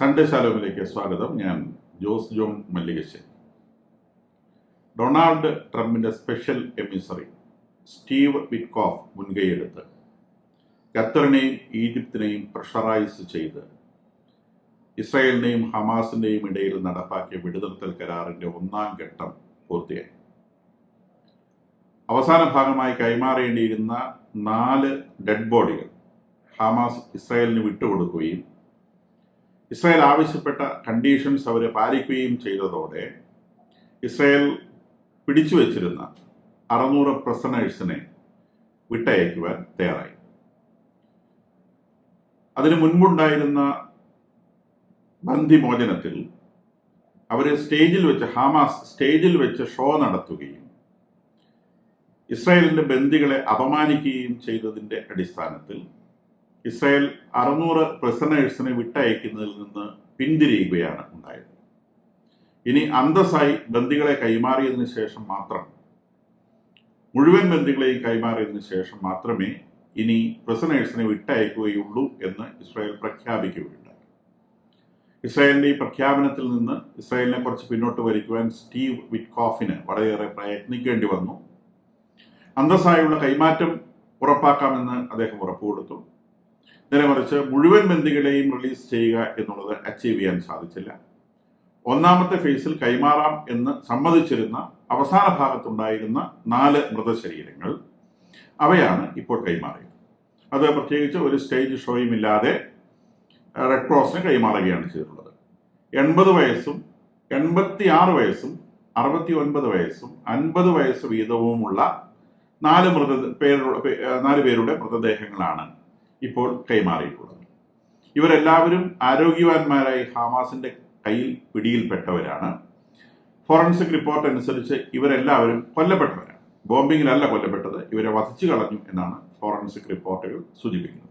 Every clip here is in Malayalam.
സൺഡേ ശാലോമിലേക്ക് സ്വാഗതം. ഞാൻ ജോസ് ജോൺ മല്ലികശ്ശേരി. ഡൊണാൾഡ് ട്രംപിന്റെ സ്പെഷ്യൽ എമിസറി സ്റ്റീവ് വിറ്റ്കോഫ് മുൻകൈയെടുത്ത് ഖത്തറിനെയും ഈജിപ്തിനെയും പ്രഷറൈസ് ചെയ്ത് ഇസ്രായേലിനെയും ഹമാസിന്റെയും ഇടയിൽ നടപ്പാക്കിയ വെടിനിർത്തൽ കരാറിന്റെ ഒന്നാം ഘട്ടം പൂർത്തിയായി. അവസാന ഭാഗമായി കൈമാറേണ്ടിയിരുന്ന 4 ഡെഡ് ബോഡികൾ ഹമാസ് ഇസ്രായേലിന് വിട്ടുകൊടുക്കുകയും ഇസ്രായേൽ ആവശ്യപ്പെട്ട കണ്ടീഷൻസ് അവർ പാലിക്കുകയും ചെയ്തതോടെ ഇസ്രായേൽ പിടിച്ചു വച്ചിരുന്ന 600 പ്രിസണേഴ്സിനെ വിട്ടയക്കുവാൻ തയ്യാറായി. അതിനു മുൻപുണ്ടായിരുന്ന ബന്ദിമോചനത്തിൽ അവരെ ഹമാസ് സ്റ്റേജിൽ വെച്ച് ഷോ നടത്തുകയും ഇസ്രായേലിന്റെ ബന്ദികളെ അപമാനിക്കുകയും ചെയ്തതിന്റെ അടിസ്ഥാനത്തിൽ ഇസ്രായേൽ 600 പ്രിസണേഴ്സിനെ വിട്ടയക്കുന്നതിൽ നിന്ന് പിന്തിരിയുകയാണ് ഉണ്ടായത്. ഇനി അന്തസ്സായി ബന്ദികളെ കൈമാറിയതിനു ശേഷം മാത്രം, മുഴുവൻ ബന്ദികളെയും കൈമാറിയതിനു ശേഷം മാത്രമേ ഇനി പ്രിസണേഴ്സിനെ വിട്ടയക്കുകയുള്ളൂ എന്ന് ഇസ്രായേൽ പ്രഖ്യാപിക്കുകയുണ്ടായി. ഇസ്രായേലിന്റെ ഈ പ്രഖ്യാപനത്തിൽ നിന്ന് ഇസ്രായേലിനെ കുറച്ച് പിന്നോട്ട് വലിക്കുവാൻ സ്റ്റീവ് വിറ്റ്കോഫിന് വളരെയേറെ പ്രയത്നിക്കേണ്ടി വന്നു. അന്തസ്സായുള്ള കൈമാറ്റം ഉറപ്പാക്കാമെന്ന് അദ്ദേഹം ഉറപ്പുകൊടുത്തു. നേരെ മറിച്ച് മുഴുവൻ ബന്ദികളെയും റിലീസ് ചെയ്യുക എന്നുള്ളത് അച്ചീവ് ചെയ്യാൻ സാധിച്ചില്ല. ഒന്നാമത്തെ ഫേസിൽ കൈമാറാം എന്ന് സമ്മതിച്ചിരുന്ന അവസാന ഭാഗത്തുണ്ടായിരുന്ന 4 മൃതശരീരങ്ങൾ അവയാണ് ഇപ്പോൾ കൈമാറിയത്. അത് പ്രത്യേകിച്ച് ഒരു സ്റ്റേജ് ഷോയും ഇല്ലാതെ റെഡ് ക്രോസിന് കൈമാറുകയാണ് ചെയ്തിട്ടുള്ളത്. 80 വയസ്സും 86 വയസ്സും 69 വയസ്സും 50 വയസ്സ് വീതവുമുള്ള 4 പേരുടെ മൃതദേഹങ്ങളാണ് ഇപ്പോൾ കൈമാറിയിട്ടുള്ളത്. ഇവരെല്ലാവരും ആരോഗ്യവാന്മാരായി ഹമാസിന്റെ കയ്യിൽ പിടിയിൽപ്പെട്ടവരാണ്. ഫോറൻസിക് റിപ്പോർട്ട് അനുസരിച്ച് ഇവരെല്ലാവരും കൊല്ലപ്പെട്ടവരാണ്. ബോംബിങ്ങിലല്ല കൊല്ലപ്പെട്ടത്, ഇവരെ വധിച്ചു കളഞ്ഞു എന്നാണ് ഫോറൻസിക് റിപ്പോർട്ടുകൾ സൂചിപ്പിക്കുന്നത്.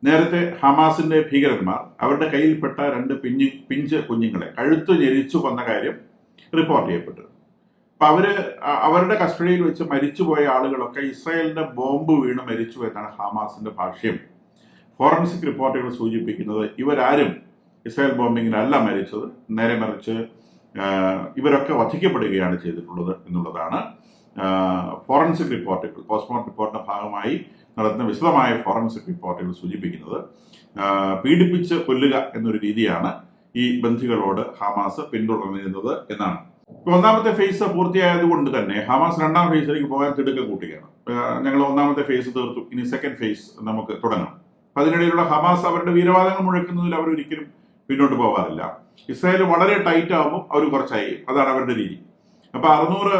നേരത്തെ ഹമാസിന്റെ ഭീകരന്മാർ അവരുടെ കയ്യിൽപ്പെട്ട 2 പിഞ്ച് കുഞ്ഞുങ്ങളെ കഴുത്ത് ഞെരിച്ചു കൊന്ന കാര്യം റിപ്പോർട്ട് ചെയ്യപ്പെട്ടു. അപ്പൊ അവരുടെ കസ്റ്റഡിയിൽ വെച്ച് മരിച്ചുപോയ ആളുകളൊക്കെ ഇസ്രായേലിന്റെ ബോംബ് വീണ് മരിച്ചു എന്നാണ് ഹമാസിന്റെ ഭാഷ്യം. ഫോറൻസിക് റിപ്പോർട്ടുകൾ സൂചിപ്പിക്കുന്നത് ഇവരാരും ഇസ്രായേൽ ബോംബിങ്ങിലല്ല മരിച്ചത്, നേരെ മറിച്ച് ഇവരൊക്കെ വധിക്കപ്പെടുകയാണ് ചെയ്തിട്ടുള്ളത് എന്നുള്ളതാണ് ഫോറൻസിക് റിപ്പോർട്ടുകൾ, പോസ്റ്റ്മോർട്ടം റിപ്പോർട്ടിന്റെ ഭാഗമായി നടത്തുന്ന വിശദമായ ഫോറൻസിക് റിപ്പോർട്ടുകൾ സൂചിപ്പിക്കുന്നത്. പീഡിപ്പിച്ച് കൊല്ലുക എന്നൊരു രീതിയാണ് ഈ ബന്ധികളോട് ഹമാസ് പിന്തുടർന്നിരുന്നത് എന്നാണ്. ഒന്നാമത്തെ ഫേസ് പൂർത്തിയായതുകൊണ്ട് തന്നെ ഹമാസ് 2ാം ഫേസിലേക്ക് പോകാൻ തിടുക്കം കൂട്ടുകയാണ്. ഞങ്ങൾ 1ാമത്തെ ഫേസ് തീർത്തു, ഇനി സെക്കൻഡ് ഫേസ് നമുക്ക് തുടങ്ങാം. അതിനിടയിലുള്ള ഹമാസ് അവരുടെ വീരവാദങ്ങൾ മുഴക്കുന്നതിൽ അവർ ഒരിക്കലും പിന്നോട്ട് പോകാറില്ല. ഇസ്രായേൽ വളരെ ടൈറ്റ് ആകുമ്പോൾ അവർ കുറച്ചായി, അതാണ് അവരുടെ രീതി. അപ്പൊ 600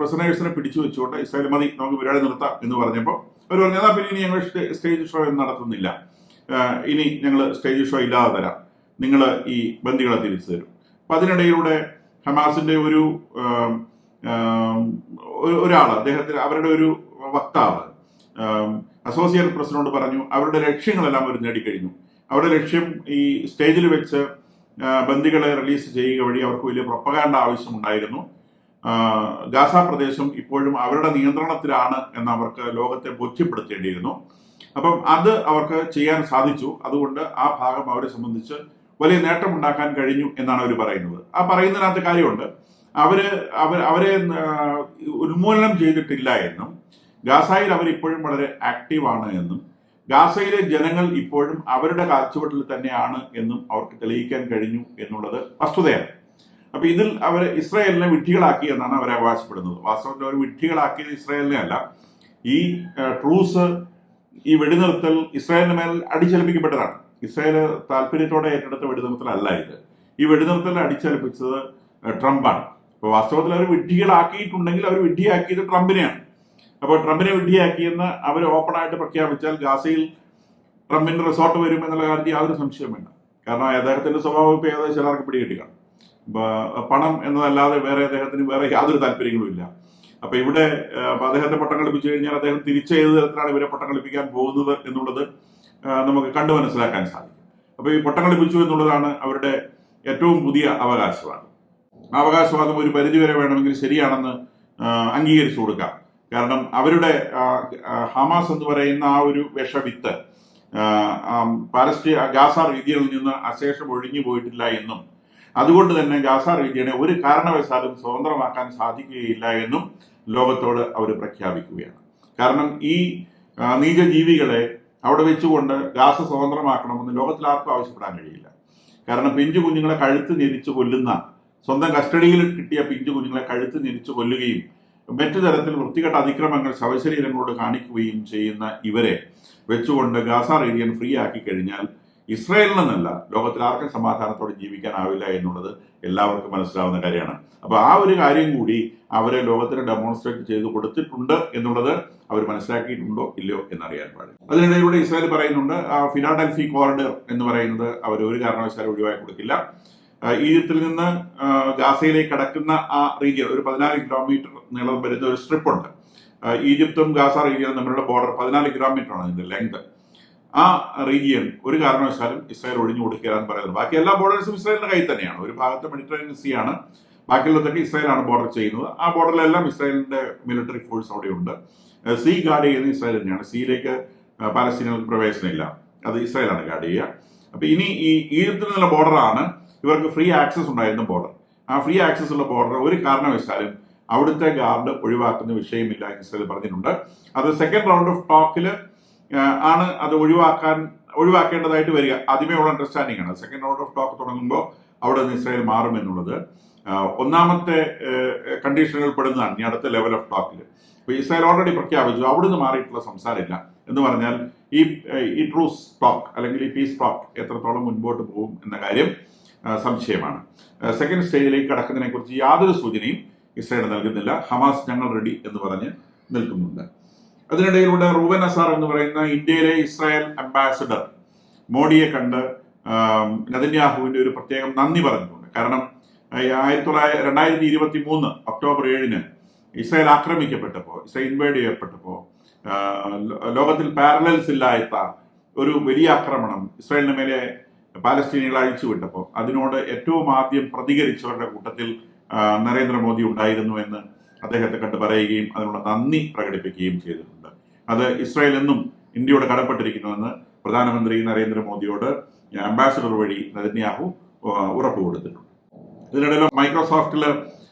പ്രിസണേഴ്സിനെ പിടിച്ചു വെച്ചുകൊണ്ട് ഇസ്രായേൽ മതി, നമുക്ക് പരിപാടി നിർത്താം എന്ന് പറഞ്ഞപ്പോൾ അവർ പറഞ്ഞു, അതാ പിന്നെ ഇനി ഞങ്ങൾ സ്റ്റേജ് ഷോ ഒന്നും നടത്തുന്നില്ല, ഇനി ഞങ്ങൾ സ്റ്റേജ് ഷോ ഇല്ലാതെ തരാം, നിങ്ങൾ ഈ ബന്ദികളെ തിരിച്ചു തരും. അപ്പൊ അതിനിടയിലൂടെ ഹമാസിന്റെ ഒരാള് അവരുടെ ഒരു വക്താവ് അസോസിയേറ്റ് പ്രസിനോട് പറഞ്ഞു അവരുടെ ലക്ഷ്യങ്ങളെല്ലാം അവർ നേടിക്കഴിഞ്ഞു. അവരുടെ ലക്ഷ്യം ഈ സ്റ്റേജിൽ വെച്ച് ബന്ദികളെ റിലീസ് ചെയ്യുക വഴി അവർക്ക് വലിയ പ്രൊപ്പഗാൻഡ ആവശ്യമുണ്ടായിരുന്നു. ഗാസ പ്രദേശം ഇപ്പോഴും അവരുടെ നിയന്ത്രണത്തിലാണ് എന്ന് അവർക്ക് ലോകത്തെ ബോധ്യപ്പെടുത്തേണ്ടിയിരുന്നു. അപ്പം അത് അവർക്ക് ചെയ്യാൻ സാധിച്ചു. അതുകൊണ്ട് ആ ഭാഗം അവരെ സംബന്ധിച്ച് വലിയ നേട്ടമുണ്ടാക്കാൻ കഴിഞ്ഞു എന്നാണ് അവർ പറയുന്നത്. ആ പറയുന്നതിനകത്ത് കാര്യമുണ്ട്. അവരെ ഉന്മൂലനം ചെയ്തിട്ടില്ല എന്നും ഗാസയിൽ അവരിപ്പോഴും വളരെ ആക്റ്റീവാണ് എന്നും ഗാസയിലെ ജനങ്ങൾ ഇപ്പോഴും അവരുടെ കാഴ്ചപ്പാടിൽ തന്നെയാണ് എന്നും അവർക്ക് തെളിയിക്കാൻ കഴിഞ്ഞു എന്നുള്ളത് വസ്തുതയാണ്. അപ്പൊ ഇതിൽ അവർ ഇസ്രായേലിനെ വിഡ്ഢികളാക്കി എന്നാണ് അവർ അവകാശപ്പെടുന്നത്. വാസ്തവത്തിൽ അവർ വിഡ്ഢികളാക്കിയത് ഇസ്രായേലിനെ അല്ല. ഈ ട്രൂസ്, ഈ വെടിനിർത്തൽ ഇസ്രായേലിന് മേൽ അടിച്ചേൽപ്പിക്കപ്പെട്ടതാണ്. ഇസ്രായേൽ താല്പര്യത്തോടെ ഏറ്റെടുത്ത വെടിനിർത്തലല്ല ഇത്. ഈ വെടിനിർത്തൽ അടിച്ചേൽപ്പിച്ചത് ട്രംപാണ്. അപ്പോൾ വാസ്തവത്തിൽ അവർ വിഡ്ഢികളാക്കിയിട്ടുണ്ടെങ്കിൽ അവർ വിഡ്ഢിയാക്കിയത് ട്രംപിനെയാണ്. അപ്പോൾ ട്രംപിനെ വിഡ്ഢിയാക്കിയെന്ന് അവർ ഓപ്പണായിട്ട് പ്രഖ്യാപിച്ചാൽ ഗാസയിൽ ട്രംപിന്റെ റിസോർട്ട് വരും എന്നുള്ള കാര്യത്തിൽ യാതൊരു സംശയം വേണ്ട. കാരണം അദ്ദേഹത്തിന്റെ സ്വഭാവം ഇപ്പോൾ ഏതായാലും ചിലർക്ക് പിടികിട്ടിക്കാണ്. പണം എന്നതല്ലാതെ അദ്ദേഹത്തിന് വേറെ യാതൊരു താല്പര്യങ്ങളും ഇല്ല. അപ്പൊ ഇവിടെ അദ്ദേഹത്തെ പട്ടം കളിപ്പിച്ചു കഴിഞ്ഞാൽ അദ്ദേഹം തിരിച്ച് ഏത് തരത്തിലാണ് ഇവരെ പട്ടം കളിപ്പിക്കാൻ പോകുന്നത് എന്നുള്ളത് നമുക്ക് കണ്ടു മനസ്സിലാക്കാൻ സാധിക്കും. അപ്പൊ ഈ പട്ടം കളിപ്പിച്ചു എന്നുള്ളതാണ് അവരുടെ ഏറ്റവും പുതിയ അവകാശവാദം. ആ അവകാശവാദം ഒരു പരിധിവരെ വേണമെങ്കിൽ ശരിയാണെന്ന് അംഗീകരിച്ചു കൊടുക്കാം. കാരണം അവരുടെ ഹമാസ് എന്ന് പറയുന്ന ആ ഒരു വിഷവിത്ത് ഗാസ റീജിയനിൽ നിന്ന് അശേഷം ഒഴിഞ്ഞു പോയിട്ടില്ല എന്നും അതുകൊണ്ട് തന്നെ ഗാസ റീജിയനെ ഒരു കാരണവശാലും സ്വതന്ത്രമാക്കാൻ സാധിക്കുകയില്ല എന്നും ലോകത്തോട് അവർ പ്രഖ്യാപിക്കുകയാണ്. കാരണം ഈ നീചജീവികളെ അവിടെ വെച്ചുകൊണ്ട് ഗാസ സ്വതന്ത്രമാക്കണമെന്ന് ലോകത്തിൽ ആർക്കും ആവശ്യപ്പെടാൻ കഴിയില്ല. കാരണം പിഞ്ചു കുഞ്ഞുങ്ങളെ കഴുത്ത് ഞെരിച്ച് കൊല്ലുന്ന, സ്വന്തം കസ്റ്റഡിയിൽ കിട്ടിയ പിഞ്ചു കുഞ്ഞുങ്ങളെ കഴുത്ത് ഞെരിച്ച് കൊല്ലുകയും മറ്റു തരത്തിൽ വൃത്തികെട്ട അതിക്രമങ്ങൾ ശവശരീരങ്ങളോട് കാണിക്കുകയും ചെയ്യുന്ന ഇവരെ വെച്ചുകൊണ്ട് ഗാസ റീജിയൻ ഫ്രീ ആക്കി കഴിഞ്ഞാൽ ഇസ്രായേലിനെന്നല്ല ലോകത്തിൽ ആർക്കും സമാധാനത്തോടെ ജീവിക്കാനാവില്ല എന്നുള്ളത് എല്ലാവർക്കും മനസ്സിലാവുന്ന കാര്യമാണ്. അപ്പൊ ആ ഒരു കാര്യം കൂടി അവരെ ലോകത്തിന് ഡെമോൺസ്ട്രേറ്റ് ചെയ്ത് കൊടുത്തിട്ടുണ്ട് എന്നുള്ളത് അവർ മനസ്സിലാക്കിയിട്ടുണ്ടോ ഇല്ലയോ എന്നറിയാൻ പാടില്ല. അതിനിടയിലൂടെ ഇസ്രായേൽ പറയുന്നുണ്ട് ഫിലാഡൽഫി കോറിഡർ എന്ന് പറയുന്നത് അവർ ഒരു കാരണവശാലും ഒഴിവാക്കി കൊടുക്കില്ല. ഈജിപ്തിൽ നിന്ന് ഗാസയിലേക്ക് കടക്കുന്ന ആ റീജിയൻ ഒരു 14 കിലോമീറ്റർ നീളം വരുന്ന ഒരു സ്ട്രിപ്പ് ഉണ്ട്. ഈജിപ്തും ഗാസ റീജിയനും തമ്മിലുള്ള ബോർഡർ 14 കിലോമീറ്റർ ആണ് അതിന്റെ ലെങ്ത്. ആ റീജിയൻ ഒരു കാരണവശാലും ഇസ്രായേൽ ഒഴിഞ്ഞു കൊടുക്കുകയെന്ന് പറയുന്നത്. ബാക്കി എല്ലാ ബോർഡേഴ്സും ഇസ്രായേലിന്റെ കയ്യിൽ തന്നെയാണ്. ഒരു ഭാഗത്ത് മെഡിറ്ററേനിയൻ സീ ആണ്, ബാക്കിയുള്ളതൊക്കെ ഇസ്രായേലാണ് ബോർഡർ ചെയ്യുന്നത്. ആ ബോർഡറിലെല്ലാം ഇസ്രായേലിന്റെ മിലിറ്ററി ഫോഴ്സ് അവിടെയുണ്ട്. സീ ഗാർഡ് ചെയ്യുന്നത് ഇസ്രായേൽ തന്നെയാണ്. സീയിലേക്ക് പാലസ്തീനുകൾക്ക് പ്രവേശനമില്ല, അത് ഇസ്രായേലാണ് ഗാർഡ് ചെയ്യുക. അപ്പൊ ഇനി ഈ ഈജിപ്തിൽ നിന്നുള്ള ബോർഡറാണ് ഇവർക്ക് ഫ്രീ ആക്സസ് ഉണ്ടായിരുന്ന ബോർഡർ. ആ ഫ്രീ ആക്സസ് ഉള്ള ബോർഡർ ഒരു കാരണവശാലും അവിടുത്തെ ഗാർഡ് ഒഴിവാക്കുന്ന വിഷയമില്ല എന്ന് ഇസ്രായേൽ പറഞ്ഞിട്ടുണ്ട്. അത് സെക്കൻഡ് റൗണ്ട് ഓഫ് ടോക്കിൽ ആണ് അത് ഒഴിവാക്കേണ്ടതായിട്ട് വരിക. ആദ്യമേ ഉള്ള അണ്ടർസ്റ്റാൻഡിംഗ് ആണ്. സെക്കൻഡ് റൗണ്ട് ഓഫ് ടോക്ക് തുടങ്ങുമ്പോൾ അവിടെ നിന്ന് ഇസ്രായേൽ മാറും എന്നുള്ളത് ഒന്നാമത്തെ കണ്ടീഷനുകൾ പെടുന്നതാണ് ഇനി അടുത്ത ലെവൽ ഓഫ് ടോക്കിൽ. ഇപ്പൊ ഇസ്രായേൽ ഓൾറെഡി പ്രഖ്യാപിച്ചു അവിടുന്ന് മാറിയിട്ടുള്ള സംസാരമില്ല എന്ന് പറഞ്ഞാൽ ഈ ട്രൂസ് ടോക്ക് അല്ലെങ്കിൽ ഈ പീസ് ടോക്ക് എത്രത്തോളം മുൻപോട്ട് പോകും എന്ന കാര്യം സംശയമാണ്. സെക്കൻഡ് സ്റ്റേജിലേക്ക് കടക്കുന്നതിനെ കുറിച്ച് യാതൊരു സൂചനയും ഇസ്രായേൽ നൽകുന്നില്ല. ഹമാസ് ഞങ്ങൾ റെഡി എന്ന് പറഞ്ഞ് നിൽക്കുന്നുണ്ട്. അതിനിടയിലൂടെ റൂബൻ അസാർ എന്ന് പറയുന്ന ഇന്ത്യയിലെ ഇസ്രായേൽ അംബാസഡർ മോഡിയെ കണ്ട് നെതന്യാഹുവിന്റെ ഒരു പ്രത്യേകം നന്ദി പറഞ്ഞിട്ടുണ്ട്. കാരണം 2023 ഒക്ടോബർ 7 ഇസ്രായേൽ ആക്രമിക്കപ്പെട്ടപ്പോൾ, ഇസ്രായേൽ ഇൻവേഡ് ചെയ്യപ്പെട്ടപ്പോൾ ലോകത്തിൽ പാരലൽസ് ഇല്ലാത്ത ഒരു വലിയ ആക്രമണം ഇസ്രായേലിന് മേലെ പാലസ്തീനികൾ അഴിച്ചുവിട്ടപ്പോൾ അതിനോട് ഏറ്റവും ആദ്യം പ്രതികരിച്ചവരുടെ കൂട്ടത്തിൽ നരേന്ദ്രമോദി ഉണ്ടായിരുന്നു എന്ന് അദ്ദേഹത്തെ കണ്ട് പറയുകയും അതിനുള്ള നന്ദി പ്രകടിപ്പിക്കുകയും ചെയ്തിട്ടുണ്ട്. അത് ഇസ്രായേൽ എന്നും ഇന്ത്യയോട് കടപ്പെട്ടിരിക്കുന്നുവെന്ന് പ്രധാനമന്ത്രി നരേന്ദ്രമോദിയോട് അംബാസഡർ വഴി നെതന്യാഹു ഉറപ്പ് കൊടുത്തിട്ടുണ്ട്. ഇതിനിടയിൽ മൈക്രോസോഫ്റ്റില്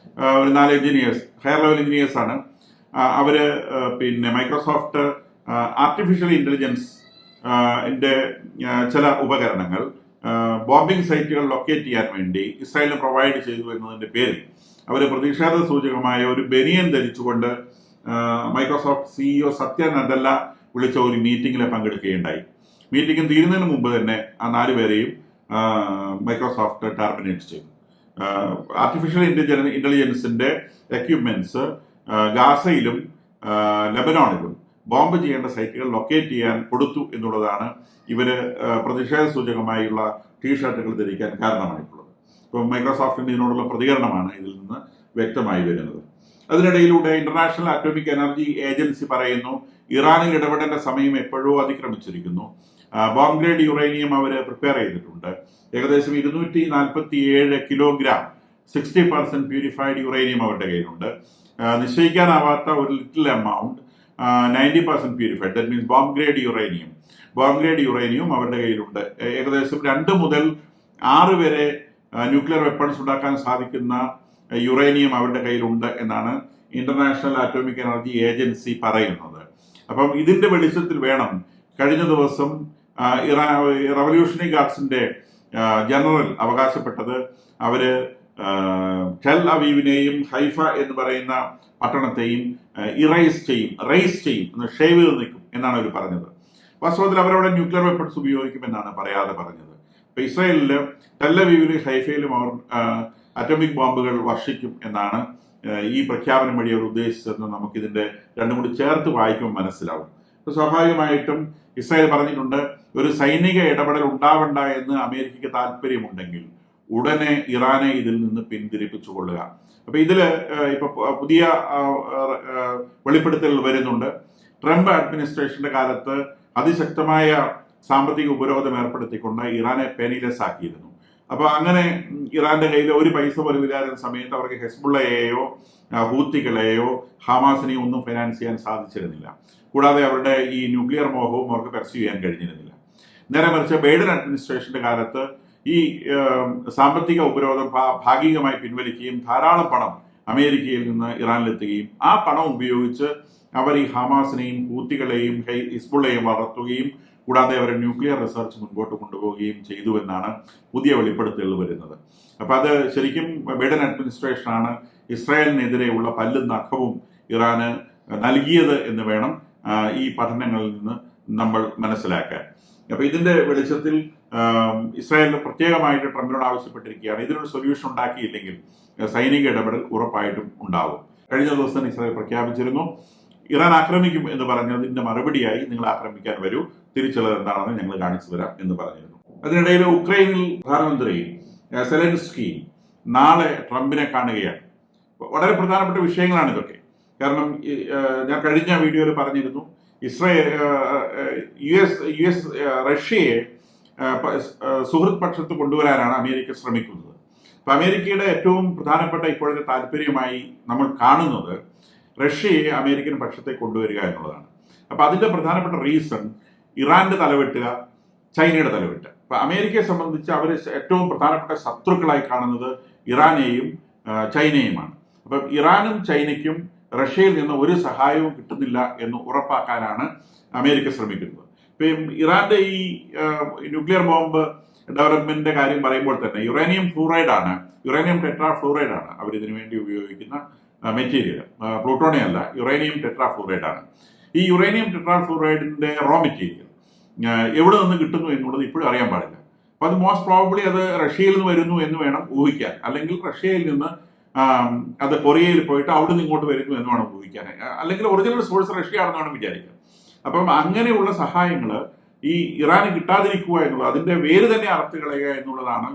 ഒരു 4 എഞ്ചിനീയേഴ്സ്, ഹയർ ലെവൽ എഞ്ചിനീയേഴ്സ് ആണ് അവര്. മൈക്രോസോഫ്റ്റ് ആർട്ടിഫിഷ്യൽ ഇന്റലിജൻസ് ചില ഉപകരണങ്ങൾ ബോംബിംഗ് സൈറ്റുകൾ ലൊക്കേറ്റ് ചെയ്യാൻ വേണ്ടി ഇസ്രായേലിന് പ്രൊവൈഡ് ചെയ്തു എന്നതിന്റെ പേരിൽ അവർ പ്രതിഷേധ സൂചകമായ ഒരു ബനിയൻ ധരിച്ചുകൊണ്ട് മൈക്രോസോഫ്റ്റ് സിഇഒ സത്യ നദല്ല വിളിച്ച ഒരു മീറ്റിംഗിൽ പങ്കെടുക്കുകയുണ്ടായി. മീറ്റിംഗ് തീരുന്നതിന് മുമ്പ് തന്നെ ആ 4 പേരെയും മൈക്രോസോഫ്റ്റ് ടെർമിനേറ്റ് ചെയ്തു. ആർട്ടിഫിഷ്യൽ ഇന്റലിജൻസിന്റെ എക്യുപ്മെന്റ്സ് ഗാസയിലും ലെബനോണിലും ബോംബ് ചെയ്യേണ്ട സൈറ്റുകൾ ലൊക്കേറ്റ് ചെയ്യാൻ കൊടുത്തു എന്നുള്ളതാണ് ഇവര് പ്രതിഷേധ സൂചകമായുള്ള ടീഷർട്ടുകൾ ധരിക്കാൻ കാരണമായിട്ടുള്ളത്. ഇപ്പം മൈക്രോസോഫ്റ്റിന്റെ ഇതിനോടുള്ള പ്രതികരണമാണ് ഇതിൽ നിന്ന് വ്യക്തമായി വരുന്നത്. അതിനിടയിലൂടെ ഇന്റർനാഷണൽ അറ്റോമിക് എനർജി ഏജൻസി പറയുന്നു ഇറാനിൽ ഇടപെടേണ്ട സമയം എപ്പോഴോ അതിക്രമിച്ചിരിക്കുന്നു. ബോംബ് ഗ്രേഡ് യുറേനിയം അവർ പ്രിപ്പയർ ചെയ്തിട്ടുണ്ട്. ഏകദേശം 247 കിലോഗ്രാം 60% പ്യൂരിഫൈഡ് യുറേനിയം അവരുടെ കയ്യിലുണ്ട്. നിശ്ചയിക്കാനാവാത്ത ഒരു little amount 90% purified, that means bomb grade uranium അവരുടെ കയ്യിലുണ്ട്. ഏകദേശം 2 മുതൽ 6 വരെ ന്യൂക്ലിയർ വെപ്പൺസ് ഉണ്ടാക്കാൻ സാധിക്കുന്ന യുറേനിയം അവരുടെ കയ്യിലുണ്ട് എന്നാണ് ഇന്റർനാഷണൽ അറ്റോമിക് എനർജി ഏജൻസി പറയുന്നത്. അപ്പം ഇതിന്റെ വെളിച്ചത്തിൽ വേണം കഴിഞ്ഞ ദിവസം റവല്യൂഷണറി ഗാർഡ്സിന്റെ ജനറൽ അവകാശപ്പെട്ടത് അവര് ടെൽ അവീവിനെയും ഹൈഫ എന്ന് പറയുന്ന പട്ടണത്തെയും റേസ് ചെയ്യും ഷേവ് ചെയ്ത് നിൽക്കും എന്നാണ് അവർ പറഞ്ഞത്. വാസ്തവത്തിൽ അവരവിടെ ന്യൂക്ലിയർ വെപ്പൺസ് ഉപയോഗിക്കുമെന്നാണ് പറയാതെ പറഞ്ഞത്. ഇപ്പൊ ഇസ്രായേലില് ടെൽ അവീവിലും ഹൈഫയിലും അവർ അറ്റോമിക് ബോംബുകൾ വർഷിക്കും എന്നാണ് ഈ പ്രഖ്യാപനം വഴി അവർ ഉദ്ദേശിച്ചതെന്ന് നമുക്കിതിന്റെ രണ്ടും കൂടി ചേർത്ത് വായിക്കുമ്പോൾ മനസ്സിലാവും. അപ്പൊ സ്വാഭാവികമായിട്ടും ഇസ്രായേൽ പറഞ്ഞിട്ടുണ്ട് ഒരു സൈനിക ഇടപെടൽ ഉണ്ടാവണ്ട എന്ന് അമേരിക്കയ്ക്ക് താല്പര്യമുണ്ടെങ്കിൽ ഉടനെ ഇറാനെ ഇതിൽ നിന്ന് പിന്തിരിപ്പിച്ചുകൊള്ളുക. അപ്പൊ ഇതില് ഇപ്പൊ പുതിയ വെളിപ്പെടുത്തലുകൾ വരുന്നുണ്ട്. ട്രംപ് അഡ്മിനിസ്ട്രേഷന്റെ കാലത്ത് അതിശക്തമായ സാമ്പത്തിക ഉപരോധം ഏർപ്പെടുത്തിക്കൊണ്ട് ഇറാനെ പെനിലെസ് ആക്കിയിരുന്നു. അപ്പൊ അങ്ങനെ ഇറാന്റെ കയ്യിൽ ഒരു പൈസ പോലും ഇല്ലാതിരുന്ന സമയത്ത് അവർക്ക് ഹെസ്ബുള്ളയെയോ ഹൂത്തികളെയോ ഹമാസിനെയോ ഒന്നും ഫൈനാൻസ് ചെയ്യാൻ സാധിച്ചിരുന്നില്ല. കൂടാതെ അവരുടെ ഈ ന്യൂക്ലിയർ മോഹവും അവർക്ക് പെർസ്യൂ ചെയ്യാൻ കഴിഞ്ഞിരുന്നില്ല. നേരെ മറിച്ച് ബൈഡൻ അഡ്മിനിസ്ട്രേഷന്റെ കാലത്ത് ഈ സാമ്പത്തിക ഉപരോധം ഭാഗികമായി പിൻവലിക്കുകയും ധാരാളം പണം അമേരിക്കയിൽ നിന്ന് ഇറാനിലെത്തുകയും ആ പണം ഉപയോഗിച്ച് അവർ ഈ ഹമാസിനെയും ഹൂത്തികളെയും ഹിസ്ബുള്ളയെയും വളർത്തുകയും കൂടാതെ അവരുടെ ന്യൂക്ലിയർ റിസർച്ച് മുൻപോട്ട് കൊണ്ടുപോവുകയും ചെയ്തു എന്നാണ് പുതിയ വെളിപ്പെടുത്തലുകൾ വരുന്നത്. അപ്പൊ അത് ശരിക്കും ബൈഡൻ അഡ്മിനിസ്ട്രേഷനാണ് ഇസ്രായേലിനെതിരെയുള്ള പല്ലും നഖവും ഇറാന് നൽകിയത് എന്ന് വേണം ഈ പഠനങ്ങളിൽ നിന്ന് നമ്മൾ മനസ്സിലാക്കാൻ. അപ്പൊ ഇതിന്റെ വെളിച്ചത്തിൽ ഇസ്രായേലിന് പ്രത്യേകമായിട്ട് ട്രംപിനോട് ആവശ്യപ്പെട്ടിരിക്കുകയാണ്, ഇതിനൊരു സൊല്യൂഷൻ ഉണ്ടാക്കിയില്ലെങ്കിൽ സൈനിക ഇടപെടൽ ഉറപ്പായിട്ടും ഉണ്ടാവും. കഴിഞ്ഞ ദിവസം ഇസ്രായേൽ പ്രഖ്യാപിച്ചിരുന്നു, ഇറാൻ ആക്രമിക്കും എന്ന് പറഞ്ഞതിന്റെ മറുപടിയായി നിങ്ങൾ ആക്രമിക്കാൻ വരൂ, തിരിച്ചുള്ളത് എന്താണെന്ന് ഞങ്ങൾ കാണിച്ചു തരാം എന്ന് പറഞ്ഞിരുന്നു. അതിനിടയിൽ ഉക്രൈനിൽ പ്രധാനമന്ത്രി സെലൻസ്കി നാളെ ട്രംപിനെ കാണുകയാണ്. വളരെ പ്രധാനപ്പെട്ട വിഷയങ്ങളാണ് ഇതൊക്കെ. കാരണം ഞാൻ കഴിഞ്ഞ വീഡിയോയിൽ പറഞ്ഞിരുന്നു, യു എസ് റഷ്യയെ സുഹൃത്ത് പക്ഷത്ത് കൊണ്ടുവരാനാണ് അമേരിക്ക ശ്രമിക്കുന്നത്. അപ്പൊ അമേരിക്കയുടെ ഏറ്റവും പ്രധാനപ്പെട്ട ഇപ്പോഴത്തെ താല്പര്യമായി നമ്മൾ കാണുന്നത് റഷ്യയെ അമേരിക്കൻ പക്ഷത്തെ കൊണ്ടുവരിക എന്നുള്ളതാണ്. അപ്പൊ അതിന്റെ പ്രധാനപ്പെട്ട റീസൺ ഇറാന്റെ തലവെട്ടുക, ചൈനയുടെ തലവെട്ടുക. അപ്പൊ അമേരിക്കയെ സംബന്ധിച്ച് അവർ ഏറ്റവും പ്രധാനപ്പെട്ട ശത്രുക്കളായി കാണുന്നത് ഇറാനെയും ചൈനയുമാണ്. അപ്പൊ ഇറാനും ചൈനയ്ക്കും റഷ്യയിൽ നിന്ന് ഒരു സഹായവും കിട്ടുന്നില്ല എന്ന് ഉറപ്പാക്കാനാണ് അമേരിക്ക ശ്രമിക്കുന്നത്. ഇപ്പം ഇറാന്റെ ഈ ന്യൂക്ലിയർ ബോംബ് ഡെവലപ്മെന്റിന്റെ കാര്യം പറയുമ്പോൾ തന്നെ യുറേനിയം ടെട്രാ ഫ്ലൂറൈഡ് ആണ് അവർ ഇതിനു വേണ്ടി ഉപയോഗിക്കുന്ന മെറ്റീരിയൽ. പ്ലൂട്ടോണിയം അല്ല, യുറേനിയം ടെട്രാ ഫ്ലൂറൈഡ് ആണ്. ഈ യുറേനിയം ടെട്രാ ഫ്ലൂറൈഡിന്റെ റോ മെറ്റീരിയൽ എവിടെ നിന്ന് കിട്ടുന്നു എന്നുള്ളത് ഇപ്പോഴും അറിയാൻ പാടില്ല. അപ്പൊ അത് മോസ്റ്റ് പ്രോബബ്ലി അത് റഷ്യയിൽ നിന്ന് വരുന്നു എന്ന് വേണം ഊഹിക്കാൻ, അല്ലെങ്കിൽ റഷ്യയിൽ നിന്ന് അത് കൊറിയയിൽ പോയിട്ട് അവിടെ നിന്ന് ഇങ്ങോട്ട് വരുന്നു എന്ന് വേണം ഊഹിക്കാൻ, അല്ലെങ്കിൽ ഒറിജിനൽ സോഴ്സ് റഷ്യ ആണെന്ന് വേണം വിചാരിക്കാൻ. അപ്പം അങ്ങനെയുള്ള സഹായങ്ങൾ ഈ ഇറാന് കിട്ടാതിരിക്കുക എന്നുള്ളത്, അതിന്റെ വേര് തന്നെ അറുത്ത് കളയുക എന്നുള്ളതാണ്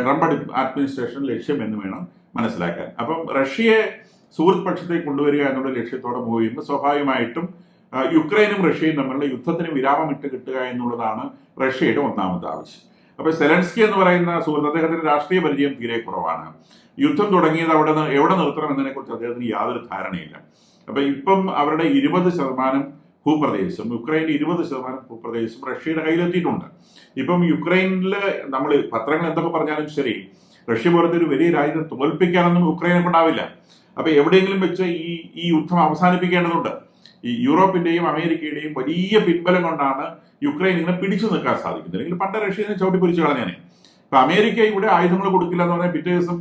ട്രംപ് അഡ്മിനിസ്ട്രേഷൻ ലക്ഷ്യം എന്ന് വേണം മനസ്സിലാക്കാൻ. അപ്പം റഷ്യയെ സുഹൃത്ത് പക്ഷത്തേക്ക് കൊണ്ടുവരിക എന്നുള്ള ലക്ഷ്യത്തോടെ മൂവ് ചെയ്യുമ്പോൾ സ്വാഭാവികമായിട്ടും യുക്രൈനും റഷ്യയും തമ്മിലുള്ള യുദ്ധത്തിന് വിരാമം ഇട്ട് കിട്ടുക എന്നുള്ളതാണ് റഷ്യയുടെ ഒന്നാമത്തെ ആവശ്യം. അപ്പൊ സെലൻസ്കി എന്ന് പറയുന്ന സുഹൃത്ത്, അദ്ദേഹത്തിന് രാഷ്ട്രീയ പരിചയം തീരെ കുറവാണ്. യുദ്ധം തുടങ്ങിയത് എവിടെ നിർത്തണം എന്നതിനെ കുറിച്ച് അദ്ദേഹത്തിന് യാതൊരു ധാരണയില്ല. അപ്പൊ ഇപ്പം അവരുടെ 20% ഭൂപ്രദേശം, യുക്രൈന്റെ 20% ഭൂപ്രദേശം റഷ്യയുടെ കയ്യിലെത്തിയിട്ടുണ്ട്. ഇപ്പം യുക്രൈനിൽ നമ്മൾ പത്രങ്ങൾ എന്തൊക്കെ പറഞ്ഞാലും ശരി, റഷ്യ പോലത്തെ ഒരു വലിയ രാജ്യത്തെ തോൽപ്പിക്കാനൊന്നും യുക്രൈനെ കൊണ്ടാവില്ല. അപ്പൊ എവിടെയെങ്കിലും വെച്ച് ഈ യുദ്ധം അവസാനിപ്പിക്കേണ്ടതുണ്ട്. ഈ യൂറോപ്പിന്റെയും അമേരിക്കയുടെയും വലിയ പിൻബലം കൊണ്ടാണ് യുക്രൈൻ ഇങ്ങനെ പിടിച്ചു നിൽക്കാൻ സാധിക്കുന്നത്. അല്ലെങ്കിൽ പണ്ട് റഷ്യനെ ചവിട്ടിപ്പൊരിച്ചു കളഞ്ഞാനെ. അപ്പൊ അമേരിക്ക ഇവിടെ ആയുധങ്ങൾ കൊടുക്കില്ല എന്ന് പറഞ്ഞാൽ പിറ്റേ ദിവസം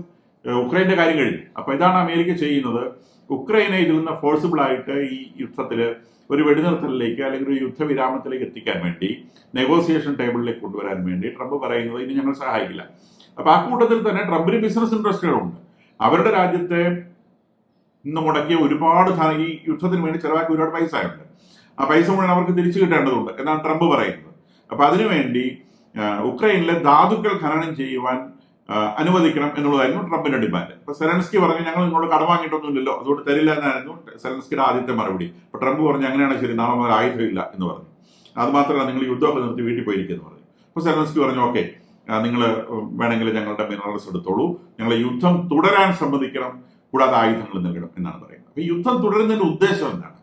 ഉക്രൈന്റെ കാര്യം കഴിഞ്ഞു. അപ്പൊ ഇതാണ് അമേരിക്ക ചെയ്യുന്നത്. ഉക്രൈനെ ഇതിൽ നിന്ന് ഫോഴ്സിബിൾ ആയിട്ട് ഈ യുദ്ധത്തിൽ ഒരു വെടിനിർത്തലിലേക്ക് അല്ലെങ്കിൽ ഒരു യുദ്ധവിരാമത്തിലേക്ക് എത്തിക്കാൻ വേണ്ടി, നെഗോസിയേഷൻ ടേബിളിലേക്ക് കൊണ്ടുവരാൻ വേണ്ടി ട്രംപ് പറയുന്നത് ഇനി ഞങ്ങൾ സഹായിക്കില്ല. അപ്പൊ ആ കൂട്ടത്തിൽ തന്നെ ട്രംപിന് ബിസിനസ് ഇൻട്രസ്റ്റുകളുണ്ട്. അവരുടെ രാജ്യത്തെ ഇന്ന് മുടക്കിയ ഒരുപാട് ഈ യുദ്ധത്തിന് വേണ്ടി ചെലവാക്കിയ ഒരുപാട് പൈസ ഉണ്ട്. ആ പൈസ മുഴുവൻ അവർക്ക് തിരിച്ചു കിട്ടേണ്ടതുണ്ട് എന്നാണ് ട്രംപ് പറയുന്നത്. അപ്പൊ അതിനുവേണ്ടി ഉക്രൈനിലെ ധാതുക്കൾ ഖനനം ചെയ്യുവാൻ അനുവദിക്കണം എന്നുള്ളതായിരുന്നു ട്രംപിന്റെ ഡിമാൻഡ്. ഇപ്പൊ സെലൻസ്കി പറഞ്ഞു, ഞങ്ങൾ നിങ്ങളോട് കടം വാങ്ങിയിട്ടൊന്നുമില്ലല്ലോ, അതുകൊണ്ട് തരില്ല എന്നായിരുന്നു സെലൻസ്കിയുടെ ആദ്യത്തെ മറുപടി. അപ്പൊ ട്രംപ് പറഞ്ഞു, അങ്ങനെയാണ് ശരി, നാളെ മുതൽ ആയുധമില്ല എന്ന് പറഞ്ഞു. അത് മാത്രമല്ല, നിങ്ങൾ യുദ്ധമൊക്കെ നിർത്തി വീട്ടിൽ പോയിരിക്കുമെന്ന് പറഞ്ഞു. അപ്പൊ സെലൻസ്കി പറഞ്ഞു, ഓക്കെ, നിങ്ങൾ വേണമെങ്കിൽ ഞങ്ങളുടെ മിനറൽസ് എടുത്തോളൂ, ഞങ്ങളെ യുദ്ധം തുടരാൻ സമ്മതിക്കണം, കൂടാതെ ആയുധങ്ങൾ നൽകണം എന്നാണ് പറയുന്നത്. അപ്പൊ യുദ്ധം തുടരുന്നതിന്റെ ഉദ്ദേശം എന്താണ്?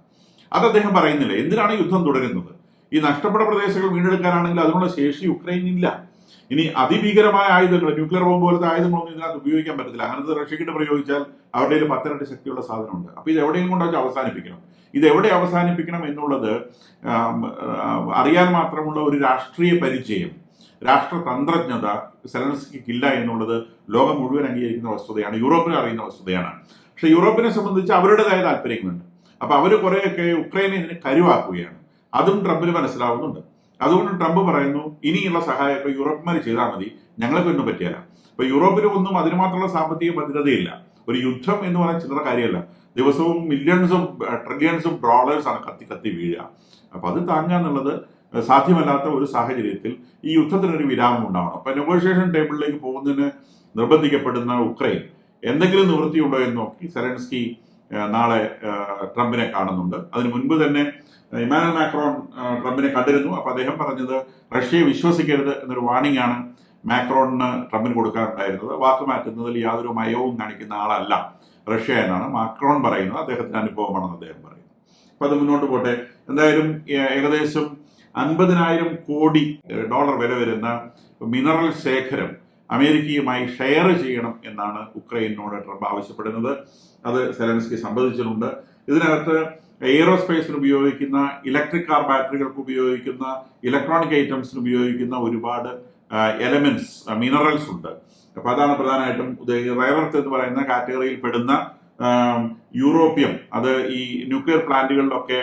അത് അദ്ദേഹം പറയുന്നില്ല. എന്തിനാണ് യുദ്ധം തുടരുന്നത്? ഈ നഷ്ടപ്പെട്ട പ്രദേശങ്ങൾ വീണ്ടെടുക്കാനാണെങ്കിൽ അതിനുള്ള ശേഷി യുക്രൈനില്ല. ഇനി അതിഭീകരമായ ആയുധങ്ങൾ, ന്യൂക്ലിയർ ബോംബ് പോലത്തെ ആയുധങ്ങളൊന്നും ഇതിനകത്ത് ഉപയോഗിക്കാൻ പറ്റത്തില്ല. അങ്ങനത്തെ റഷ്യക്കിട്ട് പ്രയോഗിച്ചാൽ അവരുടെ 10 ഇരട്ടി ശക്തിയുള്ള സാധനമുണ്ട്. അപ്പൊ ഇത് എവിടെയും കൊണ്ടുവച്ച് അവസാനിപ്പിക്കണം. ഇത് എവിടെ അവസാനിപ്പിക്കണം എന്നുള്ളത് അറിയാൻ മാത്രമുള്ള ഒരു രാഷ്ട്രീയ പരിചയം, രാഷ്ട്രതന്ത്രജ്ഞത സെലൻസ്കിക്കില്ല എന്നുള്ളത് ലോകം മുഴുവൻ അംഗീകരിക്കുന്ന വസ്തുതയാണ്, യൂറോപ്പിനെ അറിയുന്ന വസ്തുതയാണ്. പക്ഷെ യൂറോപ്പിനെ സംബന്ധിച്ച് അവരുടേതായ താല്പര്യങ്ങളുണ്ട്. അപ്പൊ അവർ കുറേയൊക്കെ ഉക്രൈനെ ഇതിനെ കരുവാക്കുകയാണ്. അതും ട്രംപിന് മനസ്സിലാവുന്നുണ്ട്. അതുകൊണ്ട് ട്രംപ് പറയുന്നു, ഇനിയുള്ള സഹായമൊക്കെ യൂറോപ്യന്മാർ ചെയ്താൽ മതി, ഞങ്ങൾക്കൊന്നും പറ്റിയല്ല. അപ്പൊ യൂറോപ്പിന് ഒന്നും അതിന് മാത്രമുള്ള സാമ്പത്തിക ഭദ്രതയില്ല. ഒരു യുദ്ധം എന്ന് പറയുന്ന ചില്ലറ കാര്യമല്ല. ദിവസവും മില്യൺസും ട്രില്യൺസും ഡോളേഴ്സാണ് കത്തി വീഴുക. അപ്പൊ അത് താങ്ങുക എന്നുള്ളത് സാധ്യമല്ലാത്ത ഒരു സാഹചര്യത്തിൽ ഈ യുദ്ധത്തിനൊരു വിരാമം ഉണ്ടാവണം. അപ്പൊ നെഗോഷിയേഷൻ ടേബിളിലേക്ക് പോകുന്നതിന് നിർബന്ധിക്കപ്പെടുന്ന ഉക്രൈൻ എന്തെങ്കിലും നിവൃത്തിയുണ്ടോ എന്ന് നോക്കി സെലൻസ്കി നാളെ ട്രംപിനെ കാണുന്നുണ്ട്. അതിന് മുൻപ് തന്നെ ഇമാനുവൽ മാക്രോൺ ട്രംപിനെ കണ്ടിരുന്നു. അപ്പൊ അദ്ദേഹം പറഞ്ഞത് റഷ്യയെ വിശ്വസിക്കരുത് എന്നൊരു വാണിംഗ് ആണ് മാക്രോണിന് ട്രംപിന് കൊടുക്കാറുണ്ടായിരുന്നത്. വാക്ക് മാറ്റുന്നതിൽ യാതൊരു മയവും കാണിക്കുന്ന ആളല്ല റഷ്യ എന്നാണ് മാക്രോൺ പറയുന്നത്. അദ്ദേഹത്തിന്റെ അനുഭവമാണെന്ന് അദ്ദേഹം പറയുന്നു. അപ്പൊ അത് മുന്നോട്ട് പോട്ടെ. എന്തായാലും ഏകദേശം $50,000 കോടി വില വരുന്ന മിനറൽ ശേഖരം അമേരിക്കയുമായി ഷെയർ ചെയ്യണം എന്നാണ് ഉക്രൈനോട് ട്രംപ് ആവശ്യപ്പെടുന്നത്. അത് സെലൻസ്കി സമ്മതിച്ചിട്ടുണ്ട്. ഇതിനകത്ത് എയ്റോസ്പേസിന് ഉപയോഗിക്കുന്ന ഇലക്ട്രിക് കാർ ബാറ്ററികൾക്ക് ഉപയോഗിക്കുന്ന ഇലക്ട്രോണിക് ഐറ്റംസിന് ഉപയോഗിക്കുന്ന ഒരുപാട് എലമെന്റ്സ് മിനറൽസ് ഉണ്ട്. അപ്പൊ അതാണ് പ്രധാനമായിട്ടും റയർ എർത്ത് എന്ന് പറയുന്ന കാറ്റഗറിയിൽ പെടുന്ന യൂറോപ്യം. അത് ഈ ന്യൂക്ലിയർ പ്ലാന്റുകളിലൊക്കെ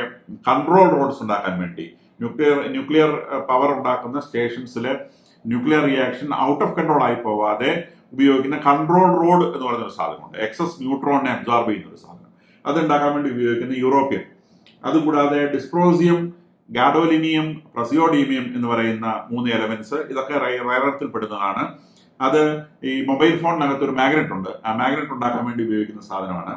കൺട്രോൾ റോഡ്സ് ഉണ്ടാക്കാൻ വേണ്ടി ന്യൂക്ലിയർ പവർ ഉണ്ടാക്കുന്ന സ്റ്റേഷൻസിൽ nuclear reaction out of control ആയി പോവാതെ ഉപയോഗിക്കുന്ന കൺട്രോൾ റോഡ് എന്ന് പറയുന്ന ഒരു സാധനമുണ്ട്. എക്സസ് ന്യൂട്രോണിനെ അബ്സോർബ് ചെയ്യുന്ന ഒരു സാധനം, അത് ഉണ്ടാക്കാൻ വേണ്ടി ഉപയോഗിക്കുന്ന യൂറോപ്യം. അതുകൂടാതെ ഡിസ്പ്രോസിയം, ഗാഡോലിനിയം, പ്രസിയോഡീമിയം എന്ന് പറയുന്ന 3 എലമെന്റ്സ്, ഇതൊക്കെ റയർ എർത്തിൽ പെടുന്നതാണ്. അത് ഈ മൊബൈൽ ഫോണിനകത്ത് ഒരു മാഗ്നറ്റ് ഉണ്ട്, ആ മാഗ്നറ്റ് ഉണ്ടാക്കാൻ വേണ്ടി ഉപയോഗിക്കുന്ന സാധനമാണ്.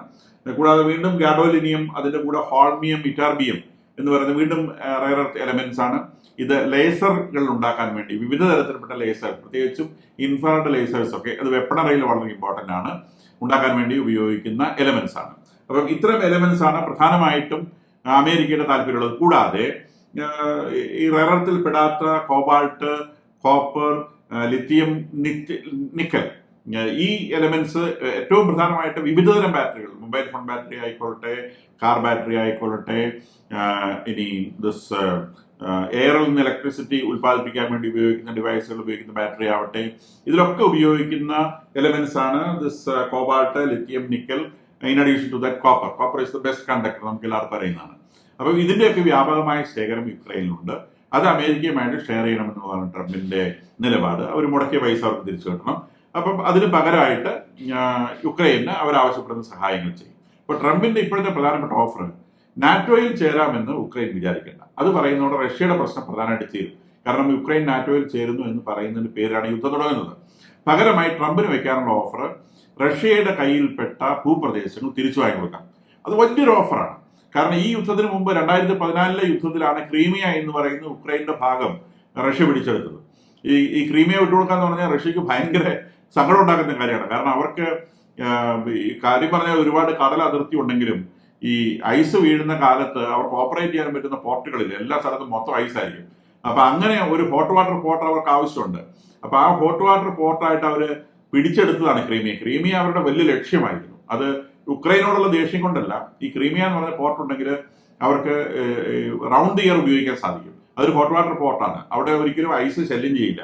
കൂടാതെ വീണ്ടും ഗാഡോലിനിയം, അതിന്റെ കൂടെ ഹോൾമിയം, ഇറ്റാർബിയം എന്ന് പറയുന്ന വീണ്ടും റയർ എർത്ത് എലമെന്റ്സ് ആണ്. ഇത് ലേസറുകൾ ഉണ്ടാക്കാൻ വേണ്ടി, വിവിധ തരത്തിൽപ്പെട്ട ലേസർ, പ്രത്യേകിച്ചും ഇൻഫ്രാറെഡ് ലേസേഴ്സ് ഒക്കെ, അത് വെപ്പണറിയിൽ വളരെ ഇമ്പോർട്ടന്റ് ആണ്, ഉണ്ടാക്കാൻ വേണ്ടി ഉപയോഗിക്കുന്ന എലമെന്റ്സ് ആണ്. അപ്പം ഇത്തരം എലമെന്റ്സ് ആണ് പ്രധാനമായിട്ടും അമേരിക്കയുടെ താല്പര്യമുള്ളത്. കൂടാതെ ഈ റയർ എർത്തിൽ പെടാത്ത കോബാൾട്ട്, കോപ്പർ, ലിത്തിയം, നിക്കൽ, ഈ എലമെന്റ്സ് ഏറ്റവും പ്രധാനമായിട്ട് വിവിധതരം ബാറ്ററികൾ, മൊബൈൽ ഫോൺ ബാറ്ററി ആയിക്കൊള്ളട്ടെ, കാർ ബാറ്ററി ആയിക്കൊള്ളട്ടെ, ഇനി എയറിൽ നിന്ന് ഇലക്ട്രിസിറ്റി ഉൽപ്പാദിപ്പിക്കാൻ വേണ്ടി ഉപയോഗിക്കുന്ന ഡിവൈസുകൾ ഉപയോഗിക്കുന്ന ബാറ്ററി ആവട്ടെ, ഇതിലൊക്കെ ഉപയോഗിക്കുന്ന എലമെന്റ്സ് ആണ് cobalt, lithium, nickel. In addition to that copper is the best conductor, നമുക്ക് എല്ലാവർക്കും അറിയുന്നതാണ്. അപ്പം ഇതിന്റെയൊക്കെ വ്യാപകമായ ശേഖരം യുക്രൈനിലുണ്ട്. അത് അമേരിക്കയുമായിട്ട് ഷെയർ ചെയ്യണമെന്നുള്ളതാണ് ട്രംപിന്റെ നിലപാട്. അവർ മുടക്കിയ പൈസ അവർക്ക് തിരിച്ചു കിട്ടണം. അപ്പം അതിന് പകരമായിട്ട് യുക്രൈന് അവരാവശ്യപ്പെടുന്ന സഹായങ്ങൾ ചെയ്യും. അപ്പൊ ട്രംപിന്റെ ഇപ്പോഴത്തെ പ്രധാനപ്പെട്ട ഓഫർ, നാറ്റോയിൽ ചേരാമെന്ന് ഉക്രൈൻ വിചാരിക്കേണ്ട. അത് പറയുന്നതോടെ റഷ്യയുടെ പ്രശ്നം പ്രധാനമായിട്ട് ചേരും. കാരണം യുക്രൈൻ നാറ്റോയിൽ ചേരുന്നു എന്ന് പറയുന്നതിന്റെ പേരാണ് യുദ്ധം തുടങ്ങുന്നത്. പകരമായി ട്രംപിന് വെക്കാനുള്ള ഓഫർ, റഷ്യയുടെ കയ്യിൽപ്പെട്ട ഭൂപ്രദേശങ്ങൾ തിരിച്ചു വാങ്ങി കൊടുക്കാം. അത് വലിയൊരു ഓഫറാണ്. കാരണം ഈ യുദ്ധത്തിന് മുമ്പ് 2014 യുദ്ധത്തിലാണ് ക്രീമിയ എന്ന് പറയുന്ന ഉക്രൈന്റെ ഭാഗം റഷ്യ പിടിച്ചെടുത്തത്. ഈ ക്രീമിയ വിട്ടുകൊടുക്കാന്ന് പറഞ്ഞാൽ റഷ്യക്ക് ഭയങ്കര സങ്കടം ഉണ്ടാക്കുന്ന കാര്യമാണ്. കാരണം അവർക്ക് ഈ കാര്യം പറഞ്ഞാൽ ഒരുപാട് കടൽ അതിർത്തി ഉണ്ടെങ്കിലും ഈ ഐസ് വീഴുന്ന കാലത്ത് അവർക്ക് ഓപ്പറേറ്റ് ചെയ്യാൻ പറ്റുന്ന പോർട്ടുകളിൽ എല്ലാ സ്ഥലത്തും മൊത്തം ഐസായിരിക്കും. അപ്പൊ അങ്ങനെ ഒരു ഹോട്ട് വാട്ടർ പോർട്ട് അവർക്ക് ആവശ്യമുണ്ട്. അപ്പൊ ആ ഹോട്ട് വാട്ടർ പോർട്ടായിട്ട് അവര് പിടിച്ചെടുത്തതാണ് ക്രീമിയ. ക്രീമിയ അവരുടെ വലിയ ലക്ഷ്യമായിരുന്നു. അത് ഉക്രൈനോടുള്ള ദേഷ്യം കൊണ്ടല്ല. ഈ ക്രീമിയ എന്ന് പറഞ്ഞ പോർട്ട് ഉണ്ടെങ്കിൽ അവർക്ക് റൗണ്ട് ഇയർ ഉപയോഗിക്കാൻ സാധിക്കും. അതൊരു ഹോട്ട് വാട്ടർ പോർട്ടാണ്. അവിടെ ഒരിക്കലും ഐസ് ശല്യം ചെയ്യില്ല.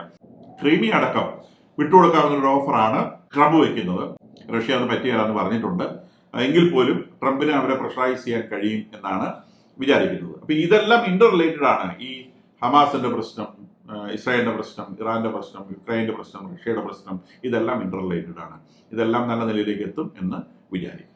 ക്രീമിയ അടക്കം വിട്ടുകൊടുക്കാവുന്ന ഒരു ഓഫറാണ് ട്രംപ് വെക്കുന്നത്. റഷ്യ അത് പറ്റിയാലെന്ന് പറഞ്ഞിട്ടുണ്ട്. എങ്കിൽ പോലും ട്രംപിന് അവരെ പ്രഷറൈസ് ചെയ്യാൻ കഴിയും എന്നാണ് വിചാരിക്കുന്നത്. അപ്പൊ ഇതെല്ലാം ഇന്റർ റിലേറ്റഡ് ആണ്. ഈ ഹമാസിന്റെ പ്രശ്നം, ഇസ്രായേലിന്റെ പ്രശ്നം, ഇറാന്റെ പ്രശ്നം, യുക്രൈന്റെ പ്രശ്നം, റഷ്യയുടെ പ്രശ്നം, ഇതെല്ലാം ഇന്റർ റിലേറ്റഡ് ആണ്. ഇതെല്ലാം നല്ല നിലയിലേക്ക് എത്തും എന്ന് വിചാരിക്കും.